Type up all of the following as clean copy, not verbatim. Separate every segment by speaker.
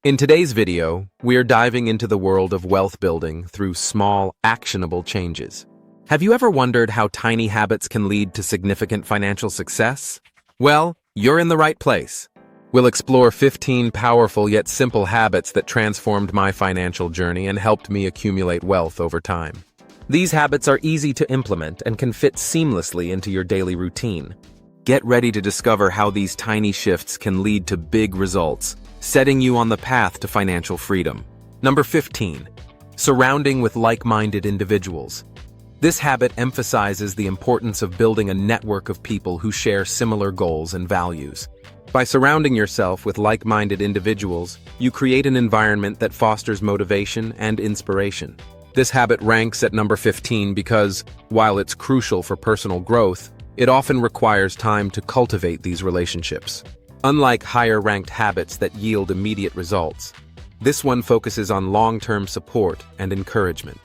Speaker 1: In today's video, we are diving into the world of wealth building through small, actionable changes. Have you ever wondered how tiny habits can lead to significant financial success? Well, you're in the right place. We'll explore 15 powerful yet simple habits that transformed my financial journey and helped me accumulate wealth over time. These habits are easy to implement and can fit seamlessly into your daily routine. Get ready to discover how these tiny shifts can lead to big results, setting you on the path to financial freedom. Number 15. Surrounding with like-minded individuals. This habit emphasizes the importance of building a network of people who share similar goals and values. By surrounding yourself with like-minded individuals, you create an environment that fosters motivation and inspiration. This habit ranks at number 15 because, while it's crucial for personal growth, it often requires time to cultivate these relationships. Unlike higher-ranked habits that yield immediate results, this one focuses on long-term support and encouragement.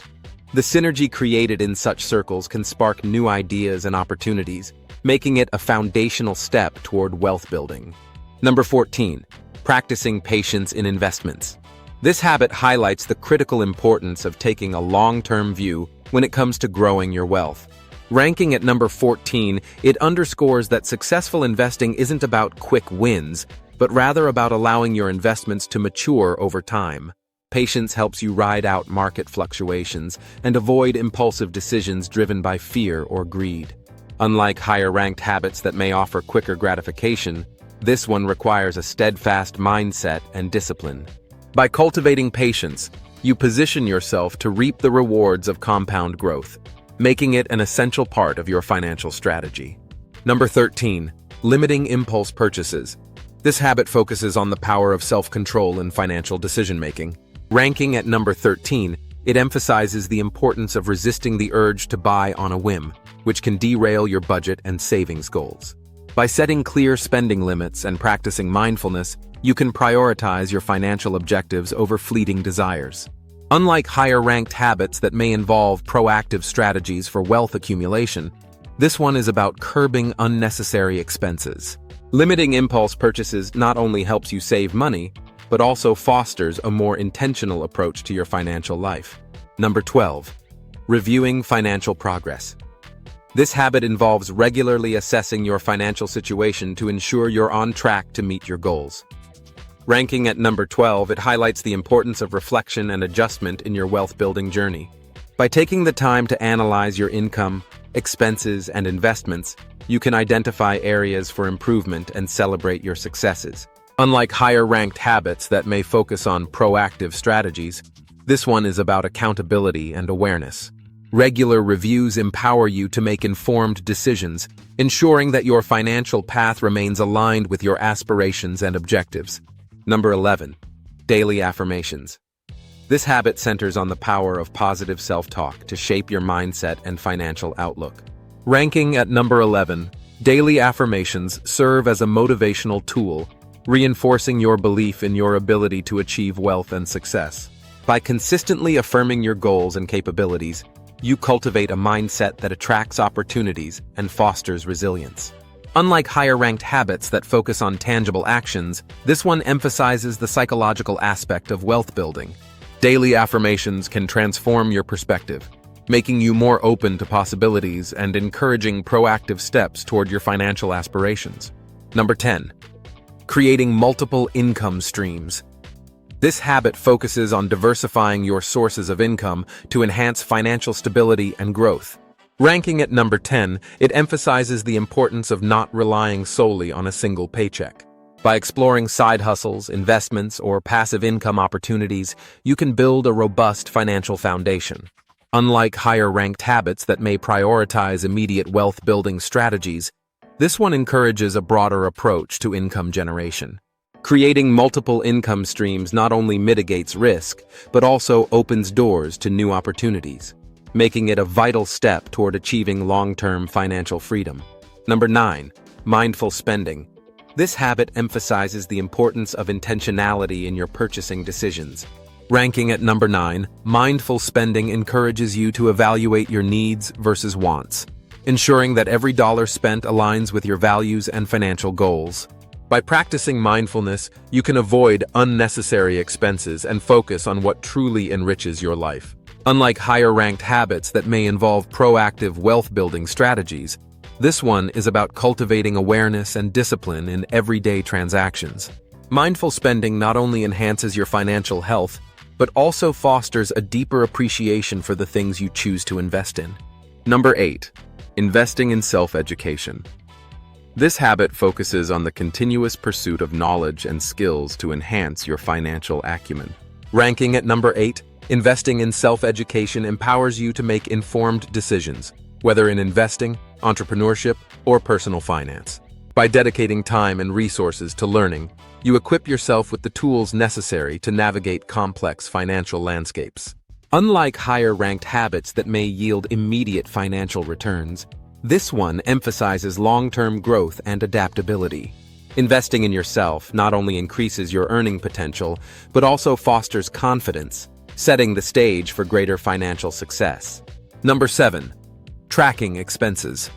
Speaker 1: The synergy created in such circles can spark new ideas and opportunities, making it a foundational step toward wealth building. Number 14. Practicing patience in investments. This habit highlights the critical importance of taking a long-term view when it comes to growing your wealth. Ranking at number 14, it underscores that successful investing isn't about quick wins, but rather about allowing your investments to mature over time. Patience helps you ride out market fluctuations and avoid impulsive decisions driven by fear or greed. Unlike higher-ranked habits that may offer quicker gratification, this one requires a steadfast mindset and discipline. By cultivating patience, you position yourself to reap the rewards of compound growth, making it an essential part of your financial strategy. Number 13. Limiting impulse purchases. This habit focuses on the power of self-control in financial decision-making. Ranking at number 13, it emphasizes the importance of resisting the urge to buy on a whim, which can derail your budget and savings goals. By setting clear spending limits and practicing mindfulness, you can prioritize your financial objectives over fleeting desires. Unlike higher-ranked habits that may involve proactive strategies for wealth accumulation, this one is about curbing unnecessary expenses. Limiting impulse purchases not only helps you save money, but also fosters a more intentional approach to your financial life. Number 12. Reviewing financial progress. This habit involves regularly assessing your financial situation to ensure you're on track to meet your goals. Ranking at number 12, it highlights the importance of reflection and adjustment in your wealth-building journey. By taking the time to analyze your income, expenses, and investments, you can identify areas for improvement and celebrate your successes. Unlike higher-ranked habits that may focus on proactive strategies, this one is about accountability and awareness. Regular reviews empower you to make informed decisions, ensuring that your financial path remains aligned with your aspirations and objectives. Number 11. Daily affirmations. This habit centers on the power of positive self-talk to shape your mindset and financial outlook. Ranking at number 11, daily affirmations serve as a motivational tool, reinforcing your belief in your ability to achieve wealth and success. By consistently affirming your goals and capabilities, you cultivate a mindset that attracts opportunities and fosters resilience. Unlike higher-ranked habits that focus on tangible actions, this one emphasizes the psychological aspect of wealth building. Daily affirmations can transform your perspective, making you more open to possibilities and encouraging proactive steps toward your financial aspirations. Number 10. Creating multiple income streams. This habit focuses on diversifying your sources of income to enhance financial stability and growth. Ranking at number 10, it emphasizes the importance of not relying solely on a single paycheck. By exploring side hustles, investments, or passive income opportunities, you can build a robust financial foundation. Unlike higher-ranked habits that may prioritize immediate wealth-building strategies, this one encourages a broader approach to income generation. Creating multiple income streams not only mitigates risk, but also opens doors to new opportunities, making it a vital step toward achieving long-term financial freedom. Number 9. Mindful spending. This habit emphasizes the importance of intentionality in your purchasing decisions. Ranking at number 9, mindful spending encourages you to evaluate your needs versus wants, ensuring that every dollar spent aligns with your values and financial goals. By practicing mindfulness, you can avoid unnecessary expenses and focus on what truly enriches your life. Unlike higher-ranked habits that may involve proactive wealth-building strategies, this one is about cultivating awareness and discipline in everyday transactions. Mindful spending not only enhances your financial health, but also fosters a deeper appreciation for the things you choose to invest in. Number 8. Investing in self-education. This habit focuses on the continuous pursuit of knowledge and skills to enhance your financial acumen. Ranking at number 8, investing in self-education empowers you to make informed decisions, whether in investing, entrepreneurship, or personal finance. By dedicating time and resources to learning, you equip yourself with the tools necessary to navigate complex financial landscapes. Unlike higher-ranked habits that may yield immediate financial returns, this one emphasizes long-term growth and adaptability. Investing in yourself not only increases your earning potential, but also fosters confidence, setting the stage for greater financial success. Number 7. Tracking expenses.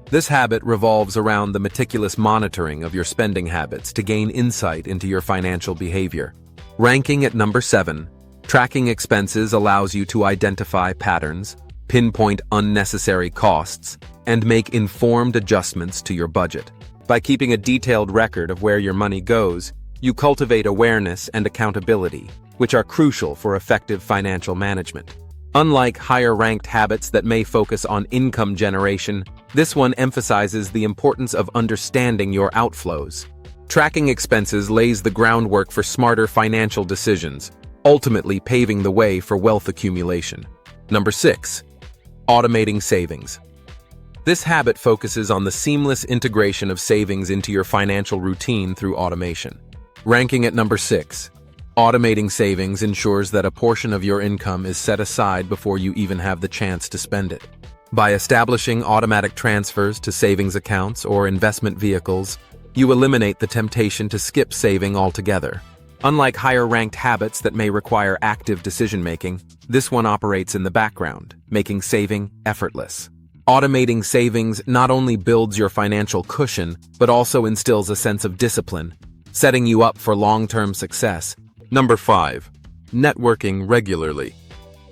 Speaker 1: This habit revolves around the meticulous monitoring of your spending habits to gain insight into your financial behavior. Ranking at number 7, tracking expenses allows you to identify patterns, pinpoint unnecessary costs, and make informed adjustments to your budget. By keeping a detailed record of where your money goes, you cultivate awareness and accountability, which are crucial for effective financial management. Unlike higher-ranked habits that may focus on income generation, this one emphasizes the importance of understanding your outflows. Tracking expenses lays the groundwork for smarter financial decisions, ultimately paving the way for wealth accumulation. Number 6. Automating savings. This habit focuses on the seamless integration of savings into your financial routine through automation. Ranking at number 6. Automating savings ensures that a portion of your income is set aside before you even have the chance to spend it. By establishing automatic transfers to savings accounts or investment vehicles, you eliminate the temptation to skip saving altogether. Unlike higher-ranked habits that may require active decision-making, this one operates in the background, making saving effortless. Automating savings not only builds your financial cushion, but also instills a sense of discipline, setting you up for long-term success. Number 5. Networking regularly.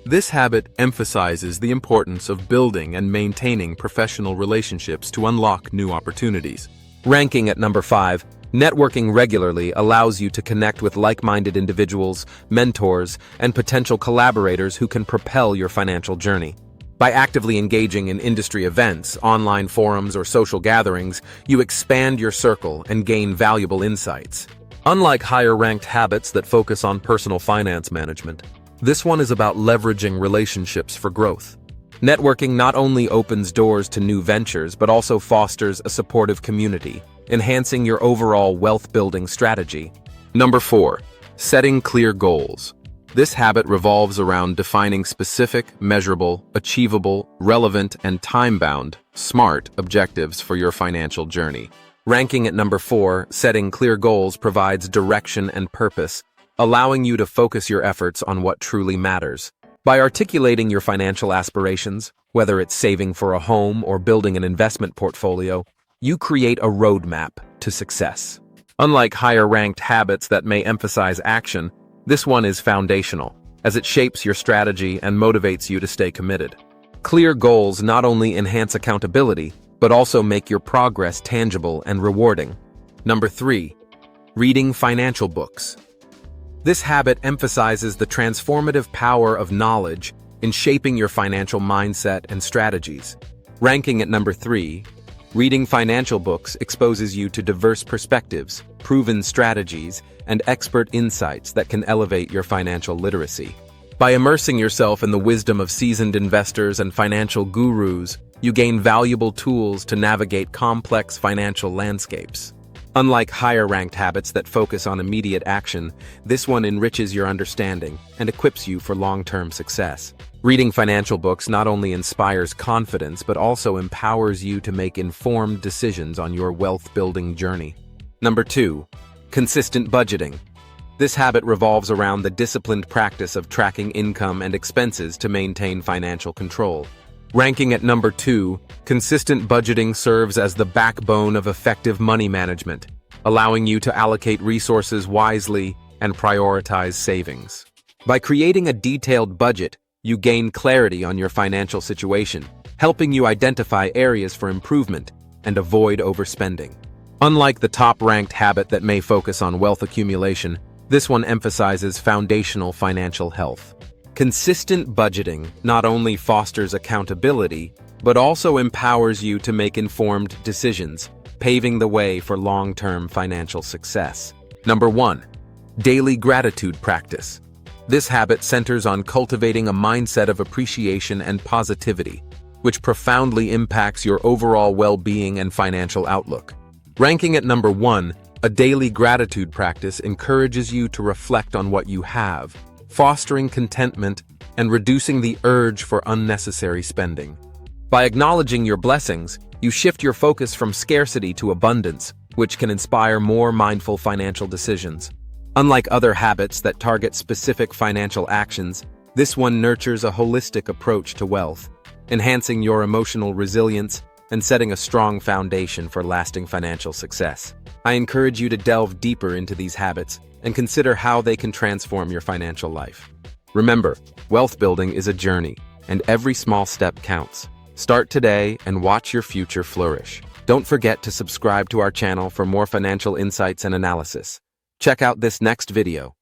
Speaker 1: This habit emphasizes the importance of building and maintaining professional relationships to unlock new opportunities. Ranking at number 5, networking regularly allows you to connect with like-minded individuals, mentors, and potential collaborators who can propel your financial journey. By actively engaging in industry events, online forums, or social gatherings, you expand your circle and gain valuable insights. Unlike higher-ranked habits that focus on personal finance management, this one is about leveraging relationships for growth. Networking not only opens doors to new ventures, but also fosters a supportive community, enhancing your overall wealth-building strategy. Number 4. Setting clear goals. This habit revolves around defining specific, measurable, achievable, relevant, and time-bound, SMART objectives for your financial journey. Ranking at number 4, setting clear goals provides direction and purpose, allowing you to focus your efforts on what truly matters. By articulating your financial aspirations, whether it's saving for a home or building an investment portfolio, you create a roadmap to success. Unlike higher-ranked habits that may emphasize action, this one is foundational, as it shapes your strategy and motivates you to stay committed. Clear goals not only enhance accountability, but also make your progress tangible and rewarding. Number 3. Reading financial books. This habit emphasizes the transformative power of knowledge in shaping your financial mindset and strategies. Ranking at number 3, reading financial books exposes you to diverse perspectives, proven strategies, and expert insights that can elevate your financial literacy. By immersing yourself in the wisdom of seasoned investors and financial gurus, you gain valuable tools to navigate complex financial landscapes. Unlike higher-ranked habits that focus on immediate action, this one enriches your understanding and equips you for long-term success. Reading financial books not only inspires confidence, but also empowers you to make informed decisions on your wealth-building journey. Number 2. Consistent budgeting. This habit revolves around the disciplined practice of tracking income and expenses to maintain financial control. Ranking at number 2, consistent budgeting serves as the backbone of effective money management, allowing you to allocate resources wisely and prioritize savings. By creating a detailed budget, you gain clarity on your financial situation, helping you identify areas for improvement and avoid overspending. Unlike the top-ranked habit that may focus on wealth accumulation, this one emphasizes foundational financial health. Consistent budgeting not only fosters accountability, but also empowers you to make informed decisions, paving the way for long-term financial success. Number 1. Daily gratitude practice. This habit centers on cultivating a mindset of appreciation and positivity, which profoundly impacts your overall well-being and financial outlook. Ranking at number 1, a daily gratitude practice encourages you to reflect on what you have, fostering contentment and reducing the urge for unnecessary spending. By acknowledging your blessings, you shift your focus from scarcity to abundance, which can inspire more mindful financial decisions. Unlike other habits that target specific financial actions, this one nurtures a holistic approach to wealth, enhancing your emotional resilience and setting a strong foundation for lasting financial success. I encourage you to delve deeper into these habits and consider how they can transform your financial life. Remember, wealth building is a journey, and every small step counts. Start today and watch your future flourish. Don't forget to subscribe to our channel for more financial insights and analysis. Check out this next video.